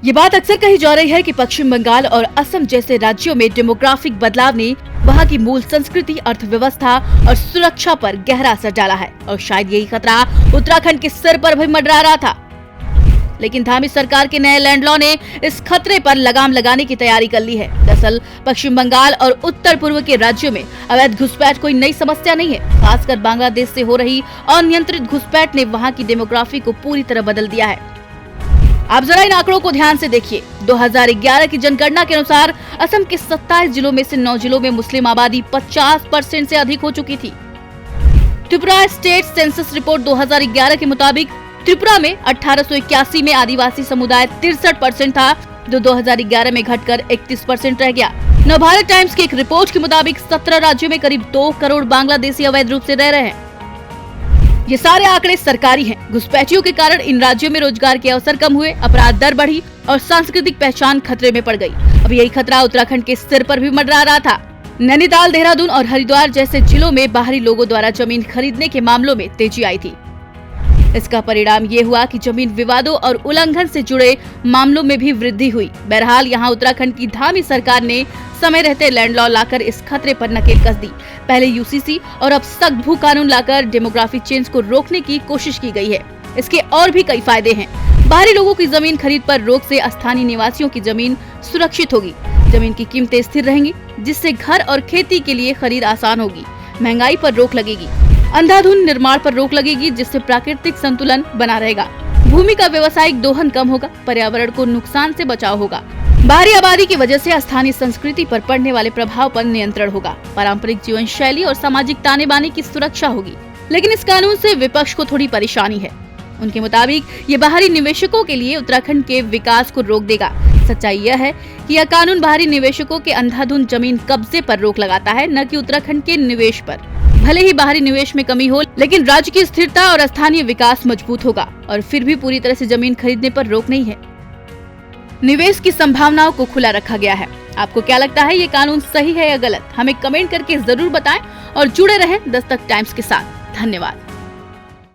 ये बात अक्सर कही जा रही है कि पश्चिम बंगाल और असम जैसे राज्यों में डेमोग्राफिक बदलाव ने वहां की मूल संस्कृति, अर्थव्यवस्था और सुरक्षा पर गहरा असर डाला है और शायद यही खतरा उत्तराखंड के सिर पर भी मंडरा रहा था। लेकिन धामी सरकार के नए लैंड लॉ ने इस खतरे पर लगाम लगाने की तैयारी कर ली है। दरअसल पश्चिम बंगाल और उत्तर पूर्व के राज्यों में अवैध घुसपैठ कोई नई समस्या नहीं है। खासकर बांग्लादेश से हो रही अनियंत्रित घुसपैठ ने वहां की डेमोग्राफी को पूरी तरह बदल दिया है। आप जरा इन आंकड़ों को ध्यान से देखिए। 2011 की जनगणना के अनुसार असम के 27 जिलों में से 9 जिलों में मुस्लिम आबादी 50% से अधिक हो चुकी थी। त्रिपुरा स्टेट सेंसस रिपोर्ट 2011 के मुताबिक त्रिपुरा में 1881 में आदिवासी समुदाय 63% था, जो 2011 में घटकर 31% रह गया। नवभारत टाइम्स की एक रिपोर्ट के मुताबिक 17 राज्यों में करीब 2 करोड़ बांग्लादेशी अवैध रूप से रह रहे हैं। ये सारे आंकड़े सरकारी हैं। घुसपैठियों के कारण इन राज्यों में रोजगार के अवसर कम हुए, अपराध दर बढ़ी और सांस्कृतिक पहचान खतरे में पड़ गई। अब यही खतरा उत्तराखंड के सिर पर भी मंडरा रहा था। नैनीताल, देहरादून और हरिद्वार जैसे जिलों में बाहरी लोगों द्वारा जमीन खरीदने के मामलों में तेजी आई थी। इसका परिणाम ये हुआ कि जमीन विवादों और उल्लंघन से जुड़े मामलों में भी वृद्धि हुई। बहरहाल यहाँ उत्तराखंड की धामी सरकार ने समय रहते लैंड लॉ लाकर इस खतरे पर नकेल कस दी। पहले यूसीसी और अब सख्त भू कानून लाकर डेमोग्राफिक चेंज को रोकने की कोशिश की गई है। इसके और भी कई फायदे हैं। बाहरी लोगों की जमीन खरीद पर रोक से स्थानीय निवासियों की जमीन सुरक्षित होगी। जमीन की कीमतें स्थिर रहेंगी, जिससे घर और खेती के लिए खरीद आसान होगी। महंगाई पर रोक लगेगी। अंधाधुंध निर्माण पर रोक लगेगी, जिससे प्राकृतिक संतुलन बना रहेगा। भूमि का व्यवसायिक दोहन कम होगा। पर्यावरण को नुकसान से बचाव होगा। बाहरी आबादी की वजह से स्थानीय संस्कृति पर पड़ने वाले प्रभाव पर नियंत्रण होगा। पारंपरिक जीवन शैली और सामाजिक ताने बाने की सुरक्षा होगी। लेकिन इस कानून से विपक्ष को थोड़ी परेशानी है। उनके मुताबिक ये बाहरी निवेशकों के लिए उत्तराखंड के विकास को रोक देगा। सच्चाई यह है कि यह कानून बाहरी निवेशकों के अंधाधुंध जमीन कब्जे पर रोक लगाता है, न कि उत्तराखंड के निवेश पर। भले ही बाहरी निवेश में कमी हो, लेकिन राज्य की स्थिरता और स्थानीय विकास मजबूत होगा। और फिर भी पूरी तरह से जमीन खरीदने पर रोक नहीं है। निवेश की संभावनाओं को खुला रखा गया है। आपको क्या लगता है, ये कानून सही है या गलत? हमें कमेंट करके जरूर बताएं और जुड़े रहें दस्तक टाइम्स के साथ। धन्यवाद।